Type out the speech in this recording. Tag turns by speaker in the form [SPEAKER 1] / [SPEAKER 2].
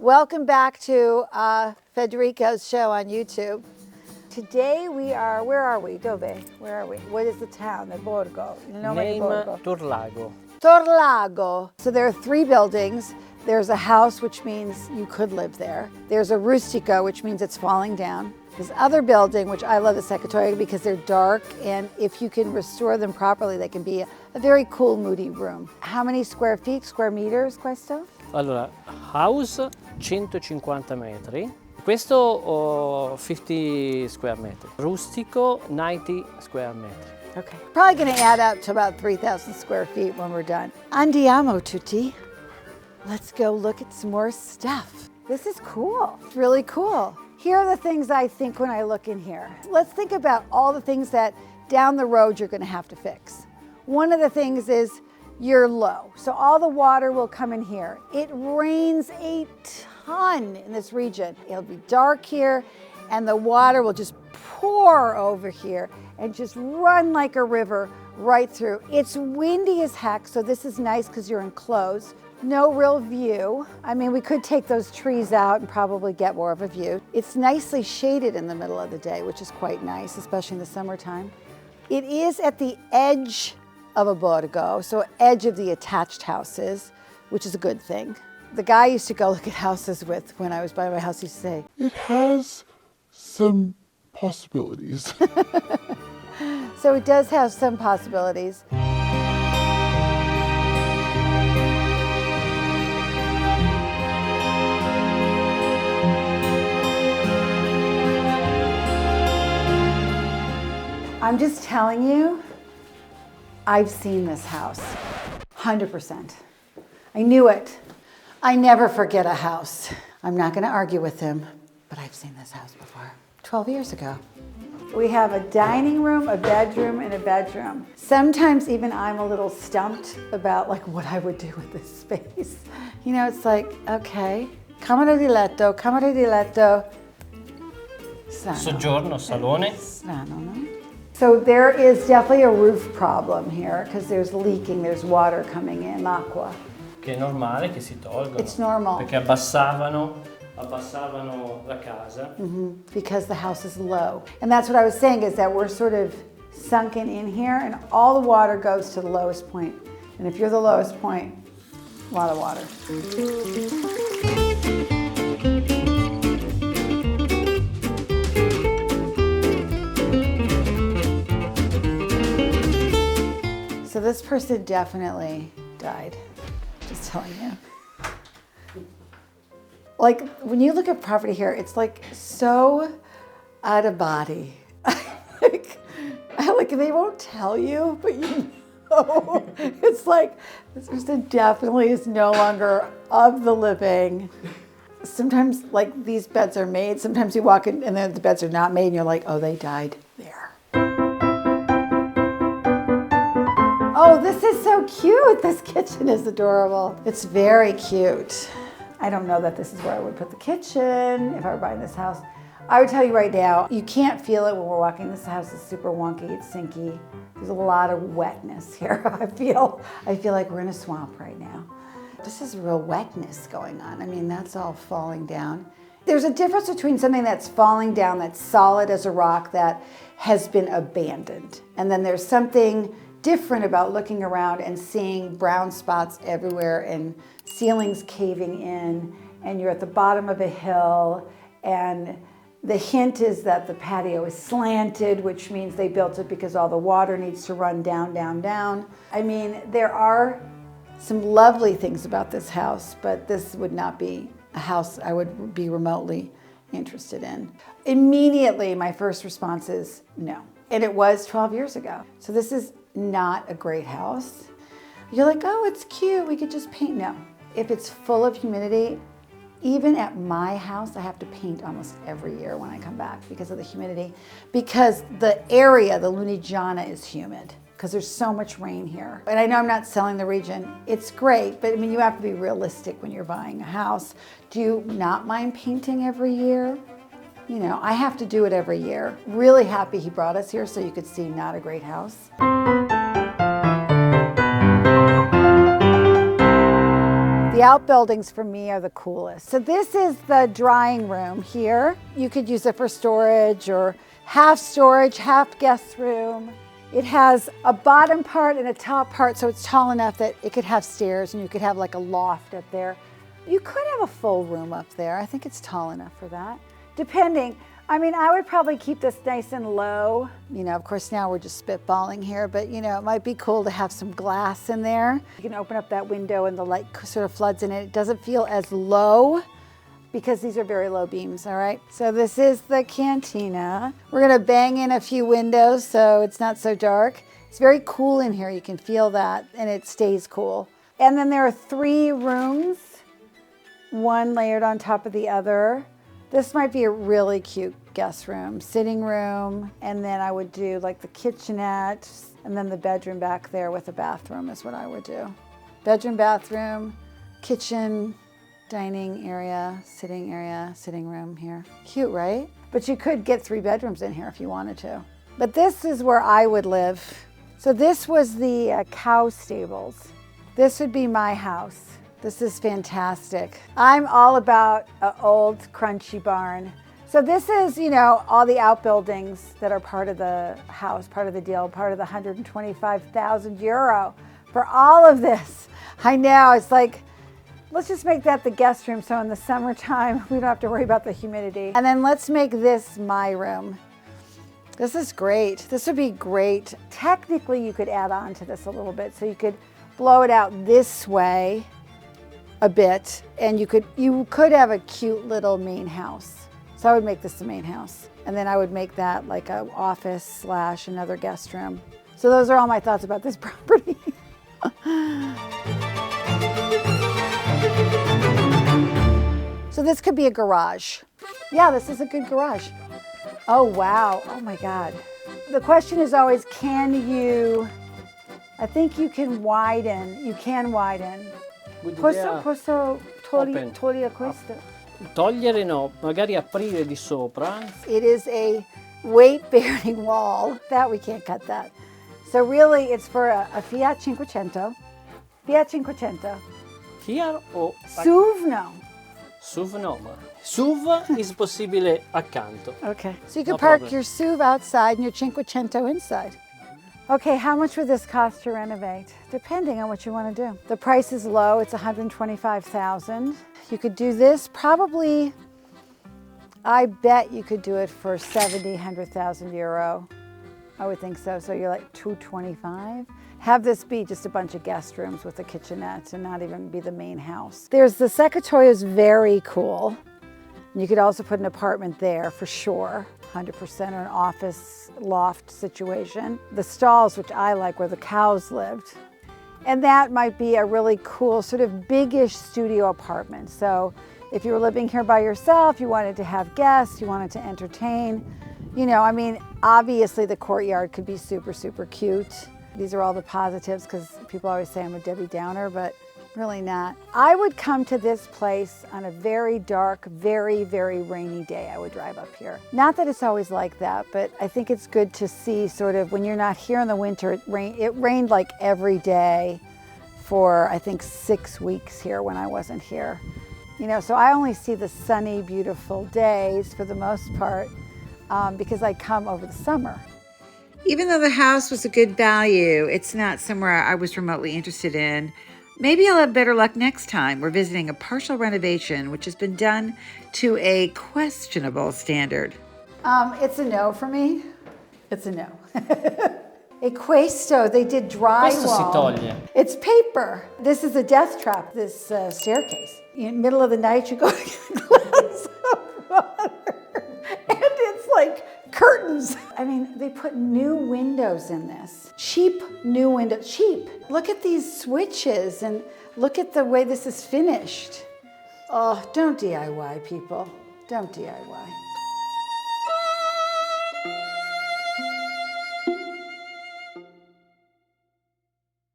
[SPEAKER 1] Welcome back to Federico's show on YouTube. Today we are, where are we? Dove? Where are we? What is the town? The borgo.
[SPEAKER 2] Name Turlago.
[SPEAKER 1] Turlago. So there are 3 buildings. There's a house, which means you could live there. There's a rustico, which means it's falling down. This other building, which I love the secatoria because they're dark, and if you can restore them properly, they can be a very cool, moody room. How many square feet, square meters, questo?
[SPEAKER 2] Allora, house 150 metri, questo 50 square metri, rustico 90 square metri.
[SPEAKER 1] Okay. Probably gonna add up to about 3,000 square feet when we're done. Andiamo tutti. Let's go look at some more stuff. This is cool, it's really cool. Here are the things I think when I look in here. Let's think about all the things that down the road you're gonna have to fix. One of the things is you're low, so all the water will come in here. It rains a ton in this region. It'll be dark here, and the water will just pour over here and just run like a river right through. It's windy as heck, so this is nice because you're enclosed. No real view. I mean, we could take those trees out and probably get more of a view. It's nicely shaded in the middle of the day, which is quite nice, especially in the summertime. It is at the edge of a borgo, so edge of the attached houses, which is a good thing. The guy I used to go look at houses with when I was buying my house, he used to say,
[SPEAKER 3] it has some possibilities.
[SPEAKER 1] So it does have some possibilities. I'm just telling you, I've seen this house, 100%. I knew it. I never forget a house. I'm not gonna argue with him, but I've seen this house before, 12 years ago. We have a dining room, a bedroom, and a bedroom. Sometimes even I'm a little stumped about like what I would do with this space. You know, it's like, okay, camera di letto,
[SPEAKER 2] Soggiorno, salone.
[SPEAKER 1] Strano, no? So there is definitely a roof problem here because there's leaking, there's water coming in, l'acqua.
[SPEAKER 2] Che è normale che si tolgono.
[SPEAKER 1] It's normal.
[SPEAKER 2] Perché abbassavano la casa.
[SPEAKER 1] Because the house is low. And that's what I was saying is that we're sort of sunken in here and all the water goes to the lowest point. And if you're the lowest point, a lot of water. So this person definitely died, just telling you. Like, when you look at property here, it's like so out of body. like they won't tell you, but you know. It's like, this person definitely is no longer of the living. Sometimes, like, these beds are made. Sometimes you walk in and then the beds are not made and you're like, oh, they died there. Oh, this is so cute. This kitchen is adorable. It's very cute. I don't know that this is where I would put the kitchen if I were buying this house. I would tell you right now, you can't feel it when we're walking. This house is super wonky, it's sinky. There's a lot of wetness here. I feel like we're in a swamp right now. This is real wetness going on. I mean, that's all falling down. There's a difference between something that's falling down, that's solid as a rock, that has been abandoned. And then there's something different about looking around and seeing brown spots everywhere and ceilings caving in, and you're at the bottom of a hill, and the hint is that the patio is slanted, which means they built it because all the water needs to run down, down, down. I mean, there are some lovely things about this house, but this would not be a house I would be remotely interested in. Immediately, my first response is no. And it was 12 years ago. So this is not a great house. You're like, oh, it's cute, we could just paint. No. If it's full of humidity, even at my house, I have to paint almost every year when I come back because of the humidity. Because the area, the Lunigiana, is humid because there's so much rain here. And I know I'm not selling the region. It's great, but I mean, you have to be realistic when you're buying a house. Do you not mind painting every year? You know, I have to do it every year. Really happy he brought us here so you could see not a great house. The The outbuildings for me are the coolest. So this is the drying room here. You could use it for storage or half storage, half guest room. It has a bottom part and a top part, so it's tall enough that it could have stairs and you could have like a loft up there. You could have a full room up there. I think it's tall enough for that. Depending, I mean, I would probably keep this nice and low. You know, of course now we're just spitballing here, but you know, it might be cool to have some glass in there. You can open up that window and the light sort of floods in it. It doesn't feel as low because these are very low beams, all right? So this is the cantina. We're gonna bang in a few windows so it's not so dark. It's very cool in here, you can feel that, and it stays cool. And then there are 3 rooms, one layered on top of the other. This might be a really cute guest room, sitting room, and then I would do like the kitchenette, and then the bedroom back there with a bathroom is what I would do. Bedroom, bathroom, kitchen, dining area, sitting room here. Cute, right? But you could get 3 bedrooms in here if you wanted to. But this is where I would live. So this was the cow stables. This would be my house. This is fantastic. I'm all about an old crunchy barn. So this is, you know, all the outbuildings that are part of the house, part of the deal, part of the 125,000 euro for all of this. I know, it's like, let's just make that the guest room so in the summertime we don't have to worry about the humidity. And then let's make this my room. This is great. This would be great. Technically you could add on to this a little bit, so you could blow it out this way a bit, and you could have a cute little main house. So I would make this the main house, and then I would make that like an office / another guest room. So those are all my thoughts about this property. So this could be a garage. Yeah, this is a good garage. Oh wow, oh my God. The question is always, I think you can widen, Posso togliere questo?
[SPEAKER 2] Togliere no, magari aprire di sopra.
[SPEAKER 1] It is a weight-bearing wall. That we can't cut that. So really it's for a Fiat 500. Fiat 500.
[SPEAKER 2] Here o
[SPEAKER 1] SUV no.
[SPEAKER 2] SUV no, ma SUV is possibile accanto.
[SPEAKER 1] Okay. So you can
[SPEAKER 2] No
[SPEAKER 1] park
[SPEAKER 2] problem.
[SPEAKER 1] your SUV outside and your 500 inside. Okay, how much would this cost to renovate? Depending on what you want to do. The price is low, it's 125,000. You could do this probably, I bet you could do it for 70, 100,000 euro. I would think so, so you're like 225. Have this be just a bunch of guest rooms with a kitchenette and not even be the main house. There's the secretario is very cool. You could also put an apartment there for sure. 100%, or an office loft situation. The stalls, which I like, where the cows lived. And that might be a really cool sort of biggish studio apartment. So if you were living here by yourself, you wanted to have guests, you wanted to entertain, you know, I mean, obviously the courtyard could be super, super cute. These are all the positives because people always say I'm a Debbie Downer, but really not. I would come to this place on a very dark, very, very rainy day. I would drive up here. Not that it's always like that, but I think it's good to see sort of when you're not here in the winter, it rained like every day for I think 6 weeks here when I wasn't here. You know, so I only see the sunny, beautiful days for the most part because I come over the summer.
[SPEAKER 4] Even though the house was a good value, it's not somewhere I was remotely interested in. Maybe I'll have better luck next time. We're visiting a partial renovation, which has been done to a questionable standard.
[SPEAKER 1] It's a no for me. It's a no. A questo, they did drywall.
[SPEAKER 2] Questo si toglie.
[SPEAKER 1] It's paper. This is a death trap, this staircase. In the middle of the night, you go to get a glass of water, and it's like curtains. I mean, they put new windows in this. Cheap new windows, cheap. Look at these switches and look at the way this is finished. Oh, don't DIY, people. Don't DIY.